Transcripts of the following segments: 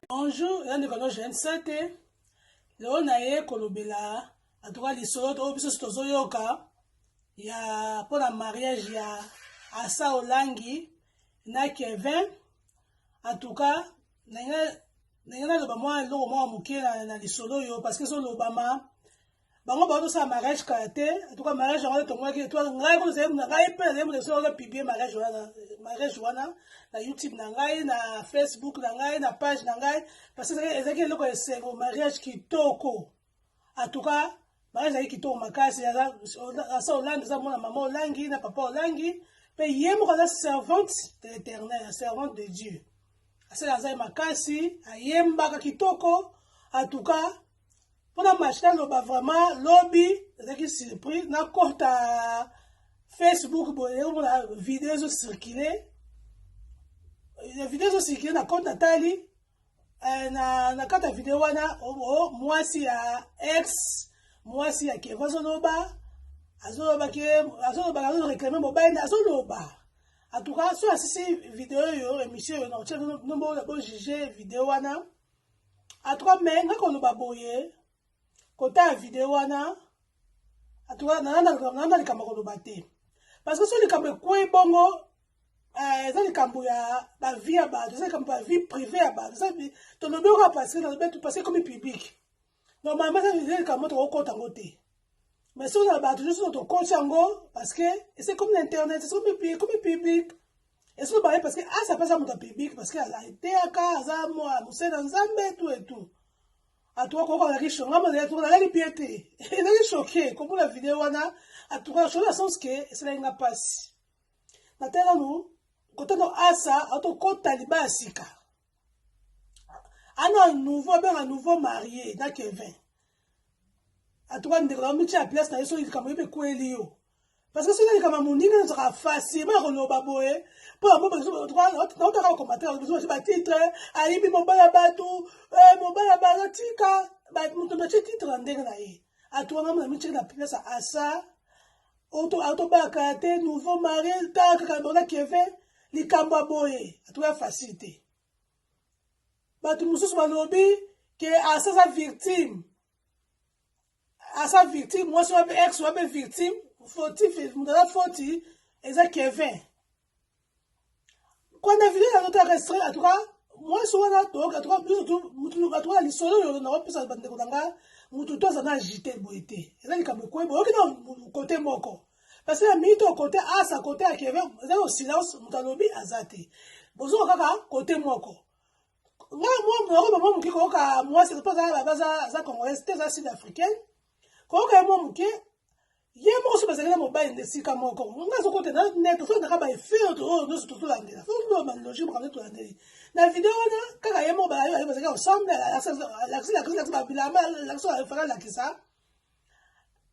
Bonjour, là nous connaissons jeune sete. Leo na ye kolobela en tout cas lisolo to biso tozo yoka ya pour la mariage ya Asa Olangi na Kevin. En tout cas na loba moi lo mo muke na lisolo yo parce que so lobama bango ba to sa mariage kate en tout cas mariage on to moi ki to ngai ko se ngai pe le mo so ga publier mariage wana na YouTube na ngai na Facebook na ngai na page na ngai parce que ezaki loko esengo mariage kitoko en tout cas mariage kitoko makasi Asa Olangi za mona mama Olangi na papa Olangi pe yemo ka servante de l'Éternel, servante de Dieu. Asa za makasi ayemba ka kitoko en tout cas pour la machine loba vraiment lobby ezaki surpris na kota Facebook boye na vidéo zo circuler les vidéos zo circuler na compte Nathalie na kata vidéo wana mwasi ya ex mwasi ya Kevin azoloba réclamer mobile azoloba en tout cas so asisi vidéo yo émission yo na otche nombo la bo juger vidéo wana en tout cas mais ngako loba boye kota ya vidéo wana en tout cas nana likambo koloba te parce que so likambo ekwe bongo eza likambo ya bavie ya bato eza likambo ya vie privée ya bato tolobi oka parce que comme public normalement eza likambo tokokota yango te mais soki na bato nyonso tokoti yango parce que c'est comme l'internet c'est comme public esoki baye parce que asa aza moto ya public parce que eteyaka aza mosali na nzambe tout et tout atuka koko la kisho ngama na atuka la lipiete ina kishoke kombo la vidéo wana atuka sur le sens que c'est la passe na tela nous quand on asa auto kota liba sika ana un nouveau marié na Kevin atuka ndeko michi a place na yeso ikamo ibe kweli yo parce que c'est comme moninga nzaka facilement koloba boye pour amo bezo na utaka commentaire bezo ba titre aibi mobala batu mobala bala tika ba muto ba titre ndenge na ye atuanga na michi na place asa auto ba kate nouveau marié ta ka bona Kevin likambo boye atuka facilité batu mususu balobi que asa sa victime moi so ba ex so ba victime fautif mudala fauti eza Kevin quand on a vu la note restreinte en tout cas moi souvent là donc en tout cas plus tout mutu en tout cas lisolo yo na opesa bande ko nga mutu to sana agité boité eza likambo ko bo okina côté moko parce que mito côté asa côté à Kevin eza au silence mutalobi azate bozo kaka côté moko moi mukiko ka moi c'est pas za congolais c'est ça sud-africaine ko ka moi muke ye mo so bazali na mobile ndesika moko ngazo kote na net so na ba effet to no so to landela so no man logique quand to landela na vidéo na kaka ye mo ba yo bazali ensemble la ba bilama la so fera la kisa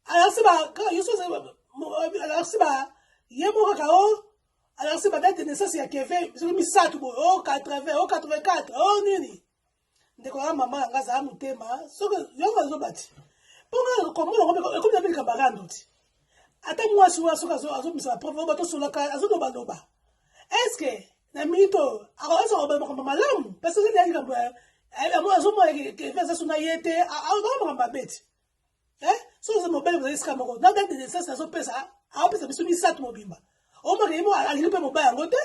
alors c'est ba yo so alors c'est ba ye mo kaka o alors c'est ba date de naissance ya Kevin so mi satu bo o 80 o 84 o nini ndeko ya mama ngaza mutema so yo ngazo bati pour comment on comme d'habitude camarade ata mwasi wa soka azo misa preuve bato solaka azo loba est-ce que na mito azo ba malamu parce que il y a moi azo moi que fait ça suna yete azo ba bête so ça mobile vous est comme na date de ça azo pesa pesa biso mi sat mobimba o ma ke mo ali pe mobile ngote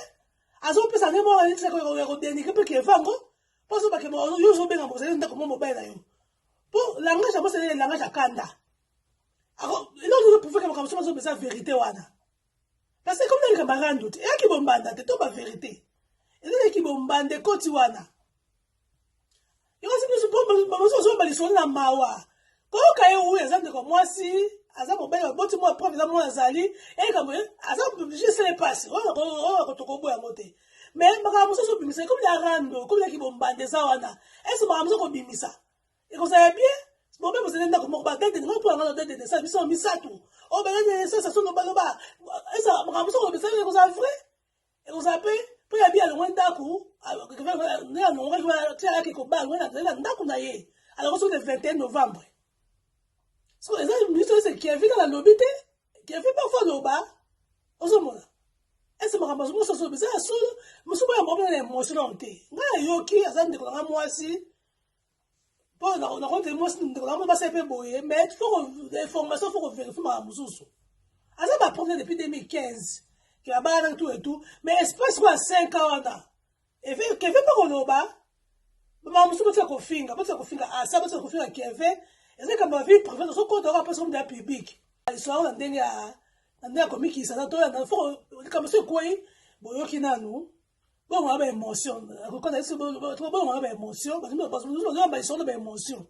azo pesa ne mo ali tseko ko deni ke pe ke vango parce que ba ke mo yo zo benga mo zeli ndako mo mobile na yo pour langage moi c'est le langage à kanda. Alors, il ne peut pas comme ça vérité wana. Parce que comme les camarades d'autres, et qui bombanda, c'est tout la vérité. Et les qui bombande koti wana. Il va se prendre les sons la mawa. Quand on a eu exemple comme moi si, azam mobile boti moi preuve exemple moi azali et comme azam juste les passes. On tokobo ya moté. Mais maka muso so bimisa comme les rando, comme les qui bombande ça wana. Est-ce que maka muso ko bimisa? Et vous savez bien, bon même vous êtes d'accord pour battre des gens pour avoir des ça ils sont mis ça tout. Oh ben ça sont nos baloba. Et ça maka muso ko bimisa vous avez vrai. Et vous savez pour y bien loin d'akou, que va non va tirer quelque part loin là ndaku na ye. Alors c'est le 21 novembre. Ce que les amis c'est qui a vu dans la lobby qui a fait parfois le bas. Au moment Est-ce que makambo so so bisa solo musuba ya mobile na emotion te nga yoki azande ko nga mwasi po na konte mwasi ndeko na ba sepe boye mais faut information faut vérifier makambo mususu asa ba problème depuis 2015 qui a ba tout et tout mais espace quoi 5 ans là et fait que fait pas koloba makambo mususu tsa ko finga asa ba tsa ko finga keve eza kama vie privée so ko doka person de public so na ndenge ya nanda komikisa na to na fo kama se koi boyoki nanu bon on a émotion ko na se bon on a émotion parce que parce que nous on a besoin de émotion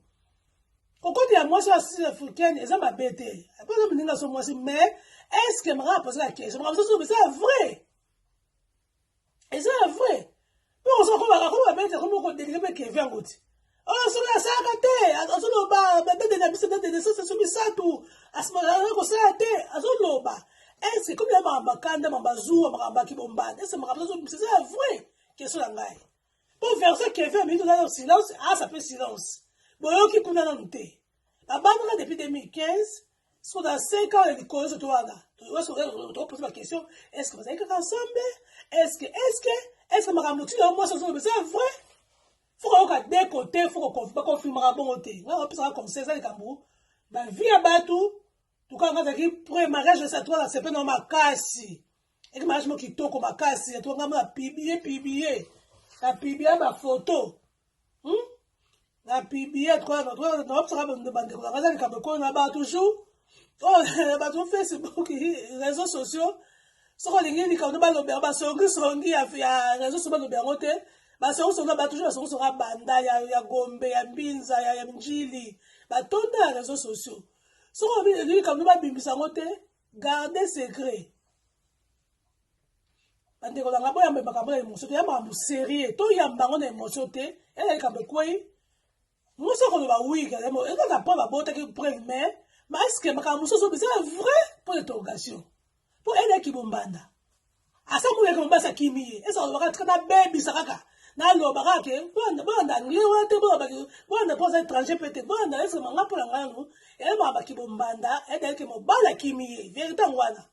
ko ko dia moi ça africaine eza ma bête pas ça ninga so moi mais est-ce que m'a posé la question c'est vrai et c'est vrai bon ça ko bête comme ko délivrer que vient ngoti oh so ya sakate azoloba bête na biso de ça so misatu asma ko sa te azoloba est-ce que comme la mambakanda mambazuwa makambaki bombanda est-ce que c'est vrai question la ngai pour verser que fait mais dans le silence ça fait silence boyoki kuna na nté la bande là depuis 2015 sur dans 5 ans les causes toi là tu poses la question est-ce que vous êtes ensemble est-ce que makamoti moi ça c'est vrai faut qu'on des côtés faut qu'on confirme bon côté on peut ça comme ça les kambu ba vie abatu tuka ngata ki pour mariage ça toi c'est pas non makasi et que mariage mo kitoko makasi to ngama pibier ba photo na pibier toi no observe de bande ko ngata ka ko na ba toujours oh ba to Facebook réseaux sociaux so ko lingi ni ka no ba lo ba songi ya réseaux sociaux ba lo ngote ba so ba toujours so banda ya gombe ya mbinza ya mjili ba tonda réseaux sociaux so on veut dire comme nous va bimbisa ngote garder secret bande ko nga boya mbeba kambo émotion ya mamu sérieux to ya mbango na émotion te elle kambe koi moi ça ko ba oui quand même elle n'a pas la botte que preuve mais est-ce que makamu so c'est vrai pour l'interrogation pour elle qui bombanda asa mu ko mbasa kimi esa ko ba kana baby sakaka na lo ba ke banda ngi wote banda posa étranger peut-être banda est-ce que manga pour ngano elle m'a ba ki bombanda elle que mo bala kimi vérité ngwana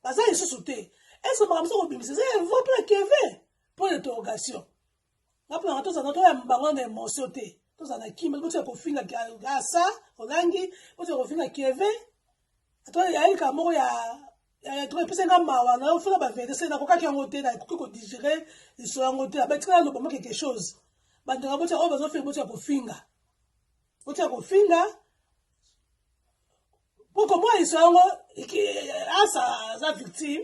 baza isusu te est-ce que manga so bimisa c'est vrai pour Kevin pour l'interrogation na pour to ça to ya mbango na émotion te to ça na kimi ko ko finga asa olangi ko finga Kevin to ya ilka mo ya tu peux nga mawa na on fait la vérité c'est na ko ka ngote na ko digérer so ngote abetika lo ba quelque chose bandanga botya o bazo faire botya ko finga pour moi ils sont asa za victime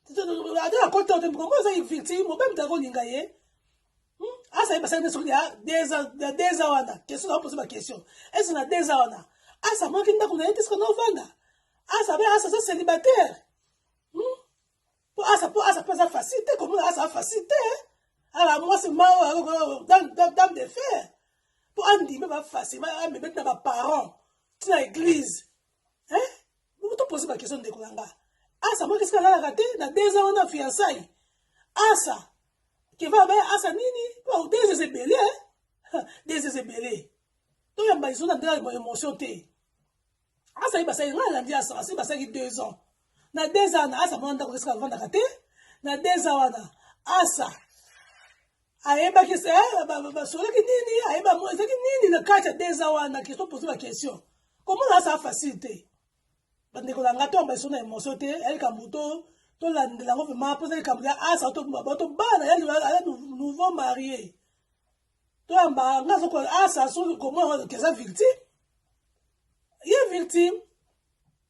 à côté de comment ça victime même d'avant lingaye asa il passe sur ya des ans wana question on pose ma question est-ce na des ans wana asa moi kinda ko na est-ce que no vanda asa c'est célibataire pour asa pas ça facilité comme asa facilité alors moi c'est dame de fer pour andi mais pas facile mais mettre na parents dans l'église hein vous te posez ma question de kolanga asa moi qu'est-ce qu'elle a raté na 2 ans on a fiançailles asa qui va avec asa nini pour des belé donc il y a besoin d'entrer émotion té asa iba sai ngala ndia asa iba sai 2 ans na 2 ans asa mwanda ko kisa vanda kate na 2 ans wana asa ayeba ki se ba solo ki nini ayeba mo ezaki nini na kacha 2 ans wana ki so poser la question comment asa facilité bande ko langa to ba so na émotion te el kamuto to landela ngo vraiment poser kamuya asa to bana ya nouveau marié to amba ngazo ko asa so comment que ça victime il est victime.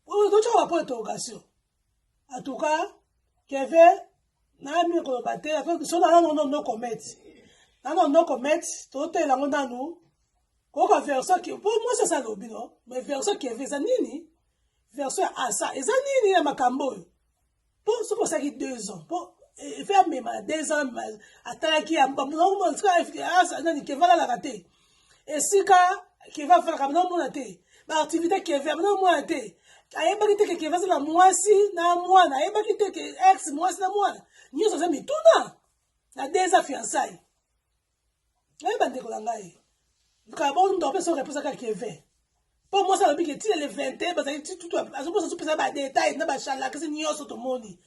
Donc tu vas pas d'interrogation. En tout cas, Kevin, n'a mis qu'on battait avec son non commet. Non commet, tout est là dans nous. Quoi version qui pour moi c'est ça l'obi non, mais version Kevin ça nini? Version asa, et ça nini ya makambo. Pour ce pour ça qui 2 ans. Pour faire même 2 ans attaquer à non asa nani Kevin la raté. Et si qui va faire comme non monate. Ba activité qui est vraiment moi été ayeba kite ke kevasa na mwasi na mwana ayeba kite ke ex mwasi na mwana nyoso za mituna na deza fiançailles ayeba ndeko la ngai ka bon ndo pe so reposa ka keve pour moi ça le big est le 20 parce que tout azo posa tout pesa ba détail na ba chala que c'est nyoso to moni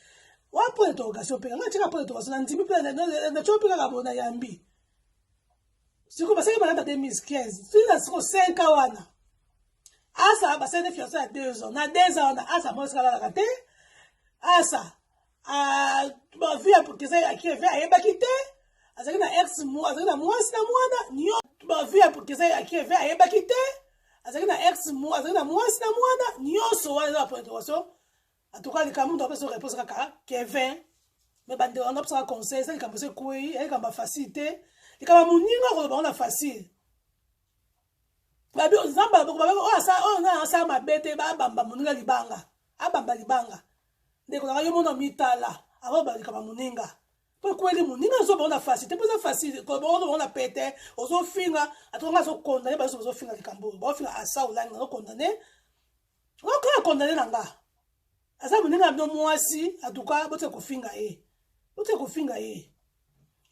Wa point d'interrogation pe nga tika point d'interrogation na ndimi pe na chopi ka bona yambi. Siko basaki bana 2015. Sina siko 5 ans wana. Asa basende fiancé à 2 ans. Na 2 ans na asa mo sala la kate. Asa ba via pour que ça a qui fait ayeba kité. Azaki na ex mo, azaki na mwasi na mwana nyo ba via pour que ça a qui fait ayeba kité. Azaki na ex mo, azaki na mwasi na mwana nyonso wana na point d'interrogation. En tout cas, les Camerounais doivent se répondre à Kevin. Mais on a besoin de conseils, ça, les Camerounais, c'est quoi? Il y a facilité. Les Camerounais, on a facile. Babi, on a ça, ma bête, bamba, moninga libanga. Ah, bamba libanga. Dès qu'on a eu mon mitala, avant, les Camerounais. Pourquoi les moninga, on a facilité? C'est pas facile. On a pété, on a finga, à tout le monde, on a condamné, on a finga les Camerounais. On a finga à ça, on a condamné. On a condamné l'anga. Asa muninga no mwasi atuka bote kofinga e. Bote kofinga e.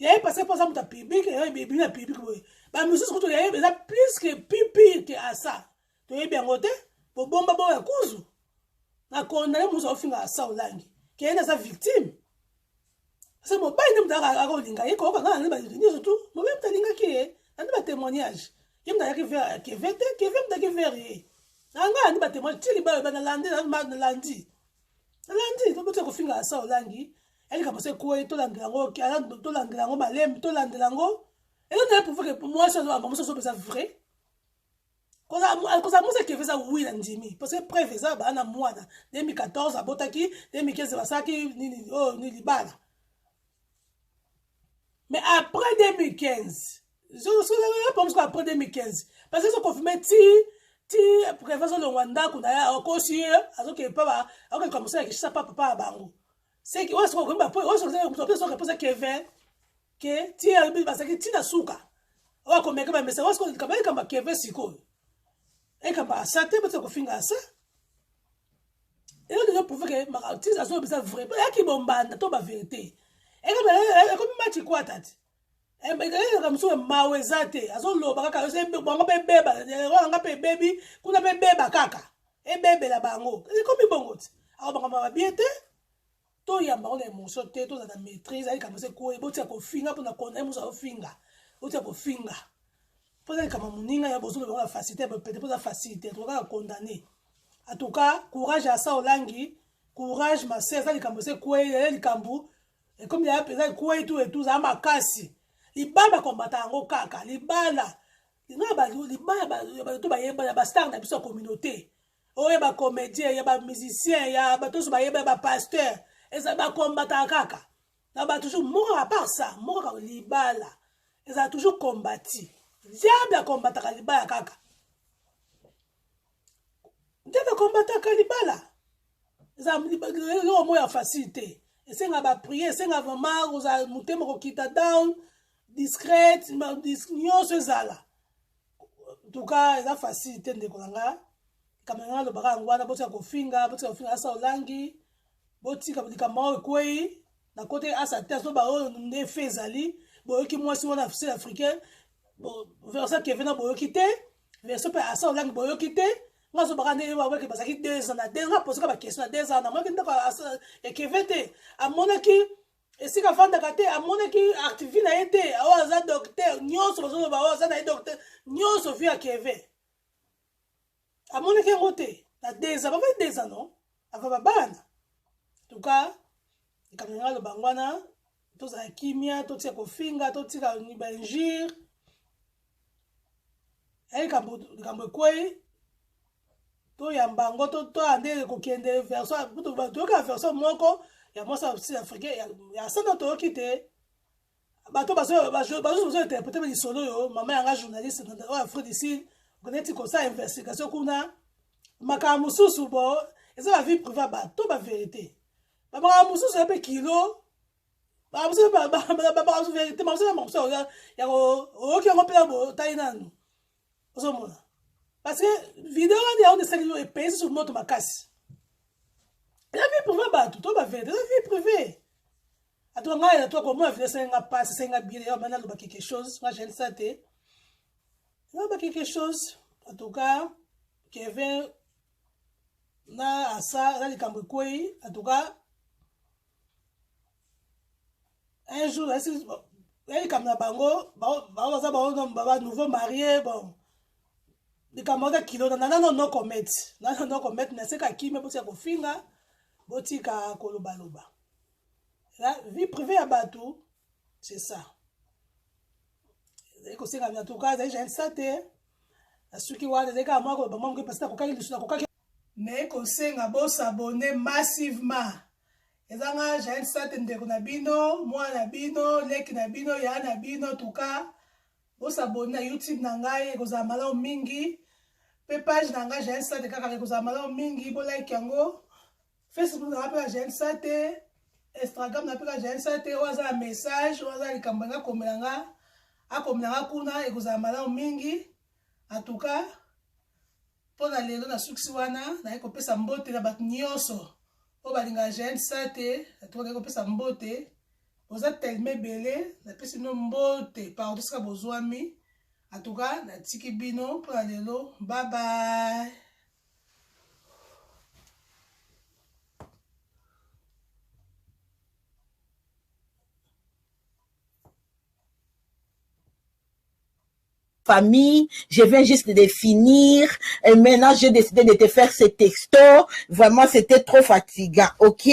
Yaye passé pour ça muta public et bibi na public boy. Ba mususu ko to yaye beza plus que pipi que asa. To yebi angote bo bomba bo ya kuzu. Na kondane muso ofinga asa olangi. Kena sa victime. Asa mo ba inde mutaka akolinga ye ko kanga na ba ni surtout. Mo même talinga ki na ba témoignage. Yimda yaki ver que vete que vem da que ver ye. Anga ni ba témoignage tili ba na landi na landi. Lundi, tu peux faire un ça au langi. Elle comme c'est quoi, tout l'anglais, qui a tout l'anglais, malem, tout l'anglais. Et là, pour faire que moi, ça doit être vrai. Quand ça, moi, c'est que ça, oui, l'andimi. Parce que preuve, ça, bah, na moi, 2014, à Botaki, 2015, Basaki, ni Libana. Mais après 2015, je pense qu'après 2015, parce que ça confirmé, ti préfet le Rwanda kuna ya okosi azoke papa azoke comme ça que ça papa bango c'est que wasa ko mba po wasa ko pose Kevin que ti albi parce que ti na suka wa ko meka ba mesa wasa ko kama Kevin siko e kama ça te peut ko finga ça et là déjà pour que ma ti ça soit bizarre vrai ya ki bombanda to ba vérité e comme match quoi tati comme ça mawezate azoloba kaka bango pe beba wanga pe baby kuna pe beba kaka e bebe la bango comme bongo ti awo bango ma biete to yamba on émotion te to za maîtrise ali comme ça ko e botia ko finga pona kona musa o finga botia ko finga pona kama muninga ya bozo la facilité peut-être pour la facilité to ka condamner en tout cas courage à ça olangi courage ma sœur ali comme ça ko e kambu et comme il y a pesa ko et tout za makasi libala kombata yango kaka libala libala to bayeba ba star na biso communauté oye ba comédien ya ba musicien ya ba to so bayeba ba pasteur eza ba kombata kaka na ba toujours moko à part ça moko libala eza toujours combattu diable kombata ka libala kaka diable kombata ka libala eza libala mo ya facilité esenga ba prier esenga vraiment oza mutema ko kita down discrète, nyonso ezala. En tout cas, eza facilité ndeko nanga. Kamera lo baka ngwana botika kofinga asa olangi. Botika likambo ekwei na côté asa te so ba o ne fezali. Boyoki mwasi wana officiel africain. Bon, versa Kevin na boyoki te. Versa pe asa olangi boyoki te. Ngaso baka ne wa weke basaki 2 ans na 2 ans poser ba question na 2 ans na moi ki ndako asa e Kevin te. Amonaki et si la femme de kate a mon qui active na été awaza docteur nyonso bazo ba awaza na docteur nyonso via Kevin a mon qui ngote na 2 ans pas 2 ans non ava babana en tout cas ikamenya lo bangwana to za kimia to tia kofinga to tia ni banjir e kambo kwei to ya mbango to ande ko kende verso to ka verso moko ya moi ça aussi africain ya ça to kité bato bazo interpréter les solo yo maman yanga journaliste dans Afrique d'ici connaître comme ça investigation kuna makamu susu bo eza la vie privée bato ba vérité ba makamu susu pe kilo ba musu ba vérité ma musu ya ki ngo pela bo tainano ozomona parce que vidéo on de salio et pays sur moto makasi. La vie privée, bah, tout va faire. La vie privée. À toi, comment elle passe, c'est un billet, maintenant, il y a quelque chose. Moi, j'ai ça, il y a quelque chose. En tout cas, Kevin, na, à ça, là, les Camboukoui, en tout cas, un jour, il comme na bango, nouveau marié, bon. Les camarades kilo, non commettre. Non commettre, mais c'est qu'à qui me peut finga, botika kolobaloba. La vie privée à Batou, c'est ça. En tout cas, j'ai un saté. Ceux qui voient des gars, moi, mais qu'on a s'abonner massivement. Et ça, j'ai un saté de Nabino, moi Nabino, Lek Nabino, Ya Nabino, tout cas. Vous s'abonner à YouTube Nangai, vous avez mal au mingi. Page Nangai, j'ai un saté, vous avez mal au mingi, vous like yango. Facebook, j'ai un saté. Instagram, j'ai un saté, vous avez un message, vous avez un kambanga komelanga. Akomelanga kuna, et vous avez mal au mingi. En tout cas, pour la lelo na succès wana na ekopesa mbote na bat nyonso po balinga jeune sate atoka ekopesa mbote oza tellement belé na pesi no mbote pardon sika bozwami en tout cas na tiki bino pour la lelo bye bye. Famille, je viens juste de finir et maintenant j'ai décidé de te faire ce texto. Vraiment, c'était trop fatigant, ok?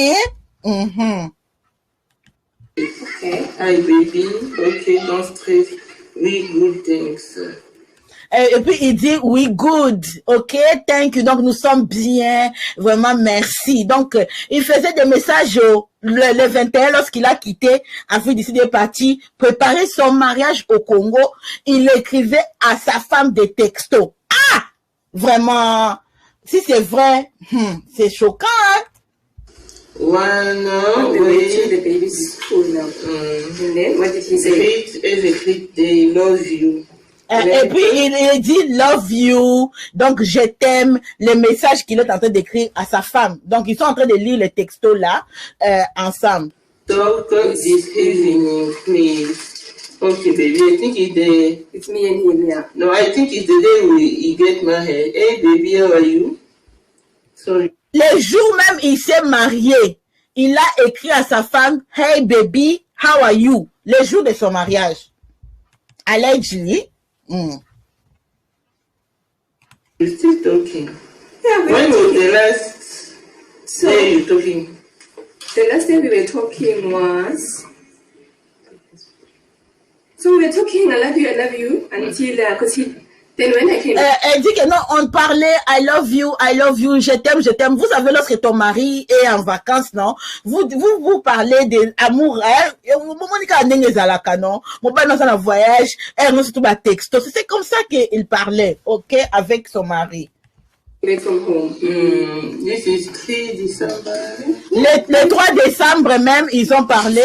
Okay, hi baby, okay, don't stress, we good things. Et puis il dit oui good, ok, thank you, donc nous sommes bien, vraiment merci. Donc il faisait des messages le 21 lorsqu'il a quitté Afrique du Sud est parti préparer son mariage au Congo. Il écrivait à sa femme des textos. Ah, vraiment, si c'est vrai, c'est choquant. Hein? One way the baby's school now. And then what did he say? They love you. Et puis il dit love you, donc je t'aime, le message qu'il est en train d'écrire à sa femme. Donc ils sont en train de lire les textos là ensemble. Talk this evening, please. Okay, baby, I think it's me and him, yeah. No, I think it's the day we get married. Hey, baby, how are you? Sorry. Le jour même il s'est marié, il a écrit à sa femme, hey baby, how are you? Le jour de son mariage. Allegedly. You're still talking. Yeah, when was the last day you talking? The last time we were talking was. So we were talking, I love you, until, because then when I came. Elle dit que non, on parlait, I love you, je t'aime. Vous savez, lorsque ton mari est en vacances, non, vous parlez d'amour, hein, mon père dans un voyage, elle nous tout bas texto. C'est comme ça qu'il parlait, ok, avec son mari. From home. This is 3 December. Le 3 décembre même, ils ont parlé.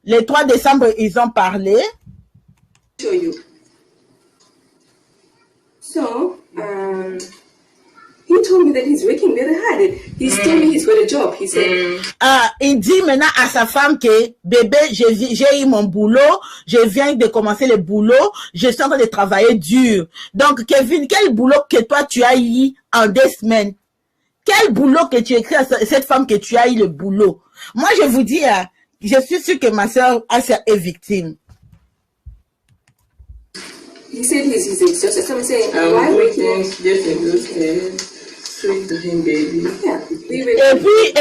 Le 3 décembre, ils ont parlé. Show you. So, he told me that he's working very hard. He's told me he's got a job. He said. Il dit maintenant à sa femme que bébé, j'ai eu mon boulot, je viens de commencer le boulot, je suis en train de travailler dur. Donc Kevin, quel boulot que toi tu as eu en 2 semaines? Quel boulot que tu écris à cette femme que tu as eu le boulot? Moi je vous dis, je suis sûre que ma soeur est victime. He said he's exhausted. So I'm saying, why wake him up? Just exhausted. Sweet dream, baby. Yeah. Et puis,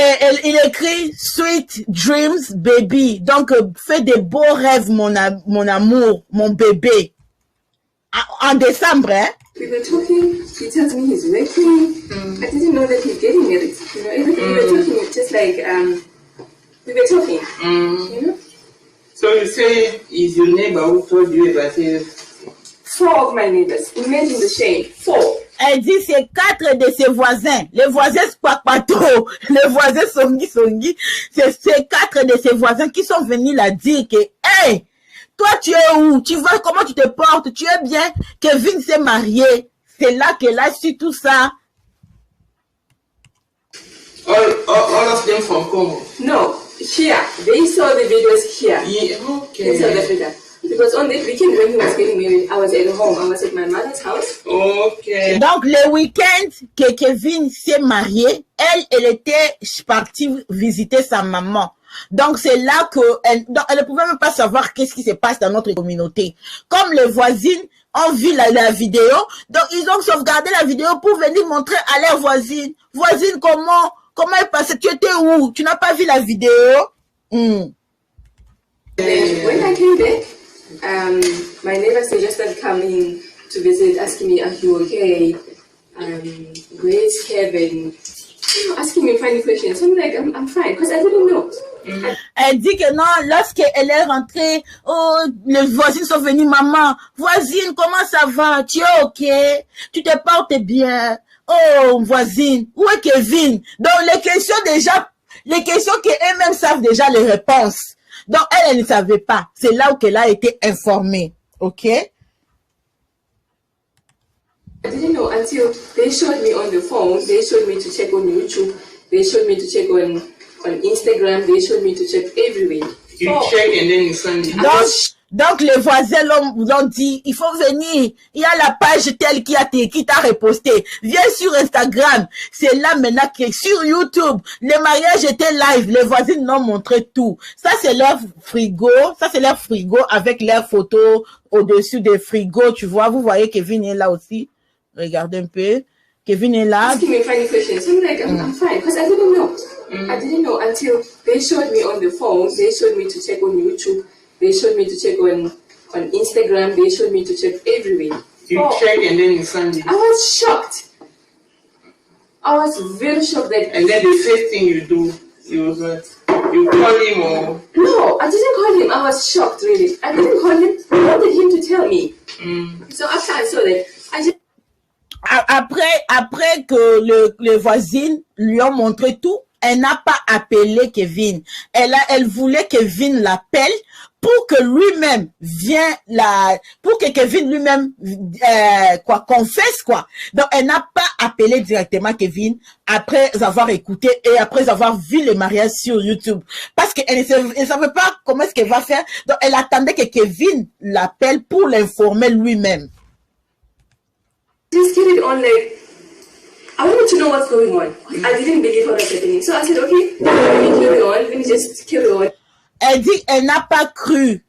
il écrit Sweet Dreams, baby. Donc, fais des beaux rêves, mon amour, mon bébé. En décembre, hein? We were talking, he tells me he's working. I didn't know that he's getting married. You know, everything we were talking, it's just like, we were talking, you know? So you say, is your neighbor who told you about it? 4 of my neighbors. Imagine the shame. 4. Elle dit c'est 4 de ses voisins. Les voisins Spakpato, les voisins Songi. C'est 4 de ses voisins qui sont venus la dire que, hey, toi tu es où? Tu vois comment tu te portes? Tu es bien? Kevin s'est marié. C'est là qu'elle a su tout ça. All of them from Congo? No, here. They saw the videos here. Yeah, okay. In South Africa. Because on that weekend when he was getting married, I was at home. I was at my mother's house. Okay. Donc, le week-end que Kevin s'est marié, elle était partie visiter sa maman. Donc, c'est là qu'elle ne pouvait même pas savoir qu'est-ce qui se passe dans notre communauté. Comme les voisines ont vu la vidéo, donc ils ont sauvegardé la vidéo pour venir montrer à leurs voisines. Voisine, comment est passé? Tu étais où? Tu n'as pas vu la vidéo? Then when I came back, my neighbor suggested coming to visit, asking me, "Are you okay? Where's Kevin?" You know, asking me funny questions. So I'm like, I'm fine, because I didn't know. Elle dit que non, lorsqu'elle est rentrée, oh, les voisines sont venues, maman, voisine, comment ça va? Tu es ok? Tu te portes bien? Oh, voisine, où est Kevin? Donc, les questions qu'elles-mêmes savent déjà les réponses. Donc, elle ne savait pas. C'est là où elle a été informée. Ok? I didn't know until they showed me on the phone. They showed me to check on YouTube. They showed me to check on Instagram. They showed me to check everywhere. You check and then you send it. Donc les voisins l'ont dit, il faut venir. Il y a la page telle qui t'a reposté. Viens sur Instagram. C'est là maintenant que sur YouTube, les mariages étaient live. Les voisines l'ont montré tout. Ça, c'est leur frigo. Ça, c'est leur frigo avec leurs photos au-dessus des frigos. Tu vois, vous voyez Kevin est là aussi. Regardez un peu. Kevin est là. Asking me funny questions. So I'm like, I'm fine, because I didn't know. I didn't know until they showed me on the phone. They showed me to check on YouTube. They showed me to check on Instagram. They showed me to check everywhere. You check and then you send it. I was shocked. I was very shocked that. And then the first thing you do, you call him or? No, I didn't call him. I was shocked, really. I didn't call him. I wanted him to tell me. So after I saw that, I just. Après que les voisines lui ont montré tout, elle n'a pas appelé Kevin. Elle voulait que Kevin l'appelle pour que lui-même pour que Kevin lui-même confesse quoi. Donc elle n'a pas appelé directement Kevin après avoir écouté et après avoir vu le mariage sur YouTube parce qu'elle ne savait pas comment est-ce qu'elle va faire. Donc elle attendait que Kevin l'appelle pour l'informer lui-même. Just carried on like I wanted to know what's going on. I didn't believe what was happening. So I said, okay, let me carry on. Let me just carry on. Elle dit, elle n'a pas cru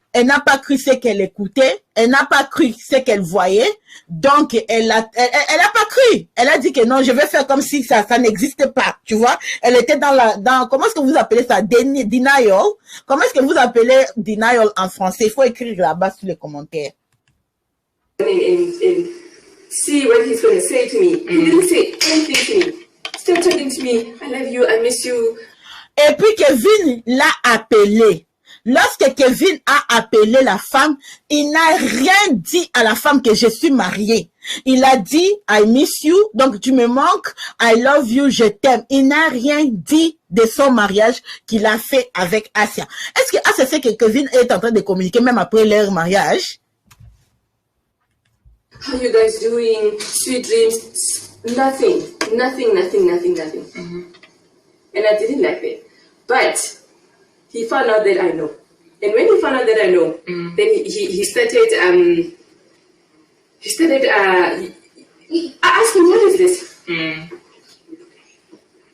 ce qu'elle écoutait, elle n'a pas cru ce qu'elle voyait, donc elle a pas cru. Elle a dit que non, je vais faire comme si ça n'existait pas, tu vois. Elle était dans comment est-ce que vous appelez ça? Denial. Comment est-ce que vous appelez denial en français? Il faut écrire là-bas sur les commentaires. And see what he's going to say to me. He didn't say anything to me. Still talking to me. I love you. I miss you. Et puis Kevin l'a appelé. Lorsque Kevin a appelé la femme, il n'a rien dit à la femme que je suis mariée. Il a dit I miss you, donc tu me manques, I love you, je t'aime. Il n'a rien dit de son mariage qu'il a fait avec Asia. Est-ce que Asia sait que Kevin est en train de communiquer même après leur mariage? How you guys doing? Sweet dreams. Nothing. And I didn't like that. But he found out that I know. And when he found out that I know, then he started, I asked him, what is this? And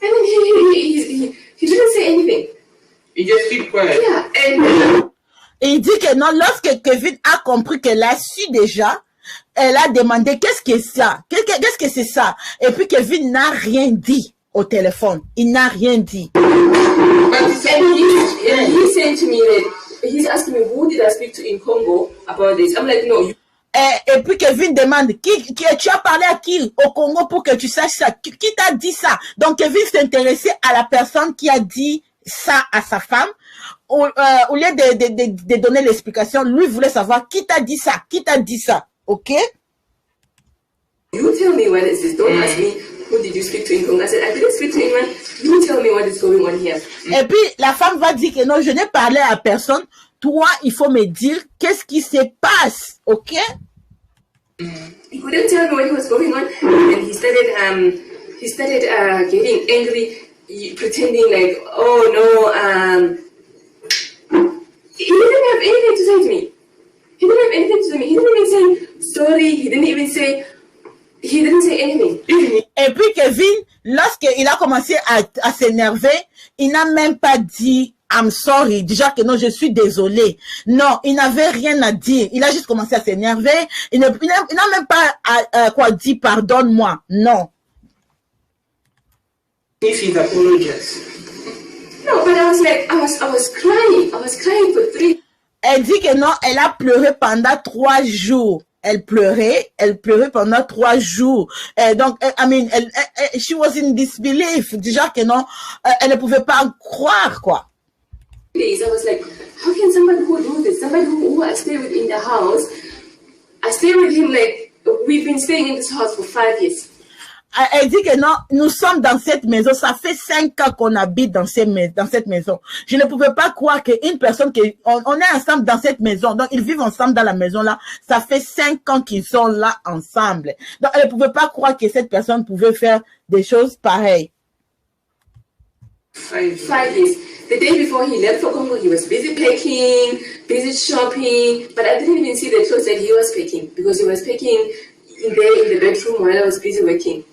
then he didn't say anything. He just keep quiet. Yeah, and... Il dit que non, lorsque Kevin a compris qu'elle a su déjà, elle a demandé qu'est-ce que c'est ça? Qu'est-ce que c'est ça? Et puis Kevin n'a rien dit au téléphone. Il n'a rien dit. And he said to me that he's asking me who did I speak to in Congo about this. I'm like, no. Et puis Kevin demande tu as parlé à qui au Congo pour que tu saches ça? Qui t'a dit ça? Donc Kevin s'intéressait à la personne qui a dit ça à sa femme. Au lieu de donner l'explication, lui voulait savoir qui t'a dit ça? Qui t'a dit ça? Ok? You tell me what is this. Don't ask me who did you speak to in Congo. I said, I didn't speak to anyone. You tell me what is going on here. Et puis, la femme va dire que non, je n'ai parlé à personne. Toi, il faut me dire qu'est-ce qui se passe. Ok? He couldn't tell me what was going on. And he started getting angry, pretending like, oh no, he didn't have anything to say to me. He didn't even say sorry. He didn't say anything. Et puis Kevin, lorsqu'il a commencé à s'énerver, il n'a même pas dit I'm sorry, déjà que non, je suis désolée. Non, il n'avait rien à dire. Il a juste commencé à s'énerver. Il n'a même pas quoi dit pardonne-moi. Non. If he's apologized. No, but I was like, I was crying. I was crying for 3. Elle dit que non, elle a pleuré pendant 3 jours. Elle pleurait pendant 3 jours. Et donc, I mean, she was in disbelief. Déjà que non, elle ne pouvait pas croire, quoi. Days, I was like, how can somebody who do this? Somebody who I stay with in the house. I stay with him like, we've been staying in this house for 5 years. Elle dit que non, nous sommes dans cette maison. Ça fait 5 ans qu'on habite dans cette maison. Je ne pouvais pas croire qu'une personne on est ensemble dans cette maison. Donc, ils vivent ensemble dans la maison là. Ça fait 5 ans qu'ils sont là ensemble. Donc, elle ne pouvait pas croire que cette personne pouvait faire des choses pareilles. 5 years. The day before he left for Congo, he was busy packing, busy shopping, but I didn't even see the clothes that he was packing because he was packing in the bedroom while I was busy working.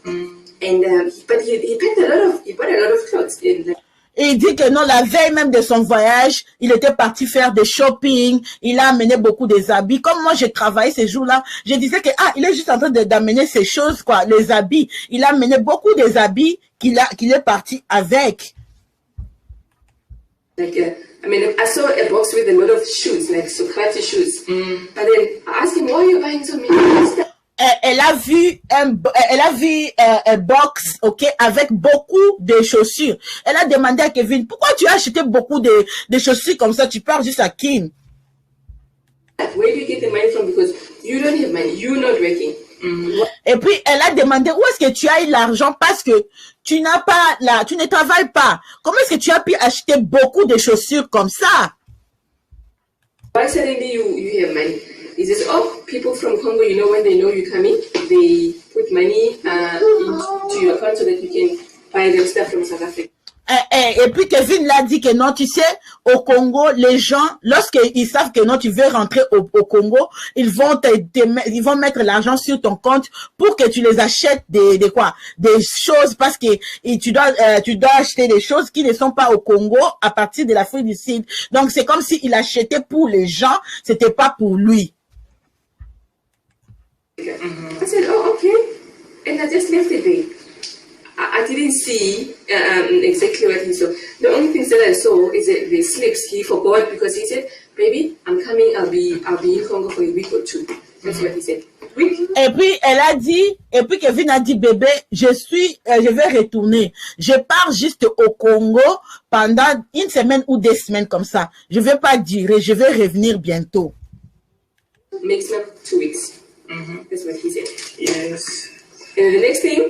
And but he bought a lot of clothes. Et il dit que non, la veille même de son voyage, il était parti faire des shopping, il a amené beaucoup des habits. Comme moi, j'ai travaillé ces jours-là, je disais que, il est juste en train d'amener ces choses, quoi, les habits. Il a amené beaucoup des habits qu'il est parti avec. Like, I mean, I saw a box with a lot of shoes, like Socrates shoes. But then I asked him, why are you buying so many shoes? Elle a vu un box, ok, avec beaucoup de chaussures. Elle a demandé à Kevin, pourquoi tu as acheté beaucoup de chaussures comme ça? Tu pars juste à Kim. Where do you get the money from? Because you don't have money. You're not working. Et puis, elle a demandé, où est-ce que tu as eu l'argent? Parce que tu ne travailles pas. Comment est-ce que tu as pu acheter beaucoup de chaussures comme ça? Why suddenly you have money? He says, oh, people from Congo, you know, when they know you're coming, they put money into your account so that you can buy them stuff from South Africa. Et puis Kevin l'a dit que non, tu sais, au Congo, les gens, lorsqu'ils savent que non, tu veux rentrer au Congo, ils vont mettre l'argent sur ton compte pour que tu les achètes des choses, parce que tu dois acheter des choses qui ne sont pas au Congo à partir de l'Afrique du Sud. Donc c'est comme s'il achetait pour les gens, c'était pas pour lui. I said, oh, okay. And I just left it there. I didn't see exactly what he saw. The only things that I saw is the slips. He forgot because he said, baby, I'm coming, I'll be in Congo for a week or 2. That's what he said. Et puis Kevin a dit, bébé, je vais retourner. Je pars juste au Congo pendant 1 semaine ou 2 semaines comme ça. Je vais pas durer, je vais revenir bientôt. Maximum 2 weeks. That's what he said. Yes. And the next thing,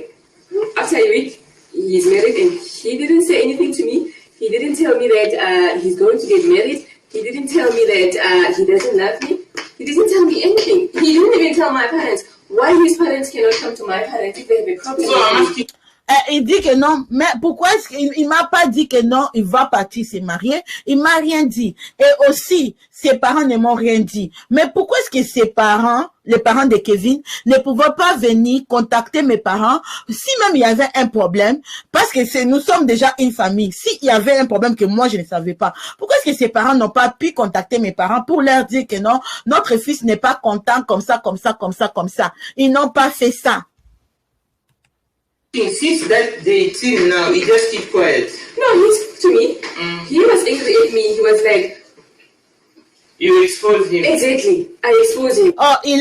after a week, he's married and he didn't say anything to me. He didn't tell me that he's going to get married. He didn't tell me that he doesn't love me. He didn't tell me anything. He didn't even tell my parents why his parents cannot come to my parents if they have a problem. So I'm asking. Il dit que non, mais pourquoi est-ce qu'il m'a pas dit que non, il va partir se marier? Il m'a rien dit. Et aussi, ses parents ne m'ont rien dit. Mais pourquoi est-ce que ses parents, les parents de Kevin, ne pouvaient pas venir contacter mes parents si même il y avait un problème? Parce que nous sommes déjà une famille. S'il y avait un problème que moi je ne savais pas, pourquoi est-ce que ses parents n'ont pas pu contacter mes parents pour leur dire que non, notre fils n'est pas content comme ça, comme ça, comme ça, comme ça? Ils n'ont pas fait ça. Since that day till now, he just keep quiet. No, he spoke to me. He was angry at me. He was like, You expose him. exactly, I exposed him. Oh, il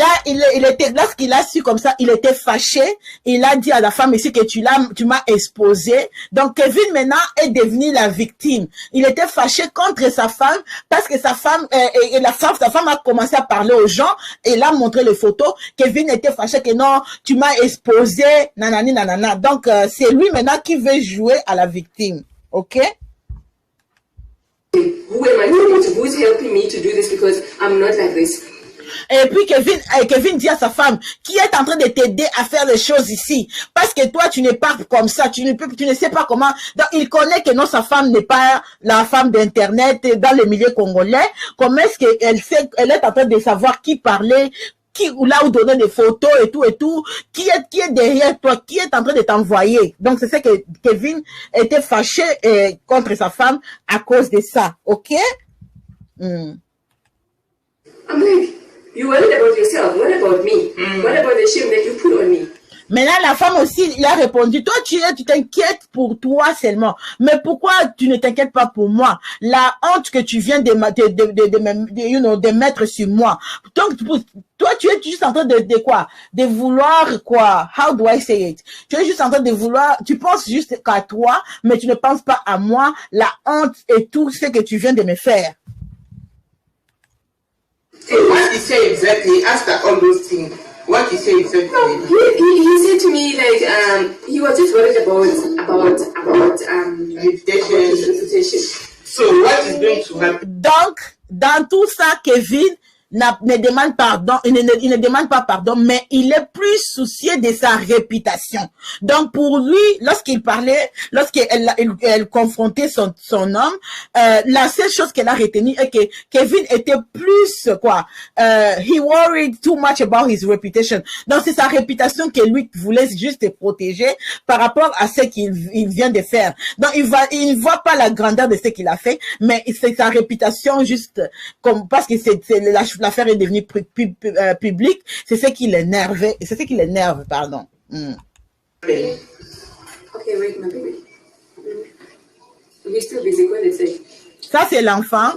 était, lorsqu'il a su comme ça, il était fâché. Il a dit à la femme ici que tu m'as exposé. Donc, Kevin maintenant est devenu la victime. Il était fâché contre sa femme parce que sa femme a commencé à parler aux gens et il a montré les photos. Kevin était fâché que non, tu m'as exposé, nanani, nanana. Donc, c'est lui maintenant qui veut jouer à la victime. OK? Who am I talking to? Who's helping me to do this because I'm not like this? Et puis Kevin dit à sa femme, qui est en train de t'aider à faire les choses ici, parce que toi tu n'es pas comme ça, tu ne sais pas comment. Donc il connaît que non, sa femme n'est pas la femme d'internet dans le milieu congolais. Comment est-ce qu'elle est en train de savoir qui parler, qui là où donner des photos et tout, qui est derrière toi, qui est en train de t'envoyer. Donc c'est ça que Kevin était fâché contre sa femme à cause de ça, ok? I'm like, you worried about yourself. What about me? What about the shame that you put on me? Maintenant, la femme aussi, il a répondu, toi, tu t'inquiètes pour toi seulement. Mais pourquoi tu ne t'inquiètes pas pour moi? La honte que tu viens de mettre sur moi. Donc, toi, tu es juste en train de quoi? De vouloir quoi? How do I say it? Tu es juste en train de vouloir, tu penses juste qu'à toi, mais tu ne penses pas à moi, la honte et tout ce que tu viens de me faire. So what he said exactly after all those things? What he said exactly? He said to me like he was just worried about reputation. So what is going to happen? Donc, dans tout ça, Kevin ne demande pardon, il ne demande pas pardon, mais il est plus soucieux de sa réputation. Donc pour lui, lorsqu'il parlait, lorsqu'elle confrontait son homme, la seule chose qu'elle a retenue est que Kevin était plus he worried too much about his reputation. Donc c'est sa réputation que lui voulait juste protéger par rapport à ce qu'il vient de faire. Donc il ne voit pas la grandeur de ce qu'il a fait, mais c'est sa réputation juste comme parce que l'affaire est devenue publique, c'est ce qui l'énerve, pardon. Okay, wait, my baby. We're still busy. Go ahead and say. Ça, c'est l'enfant.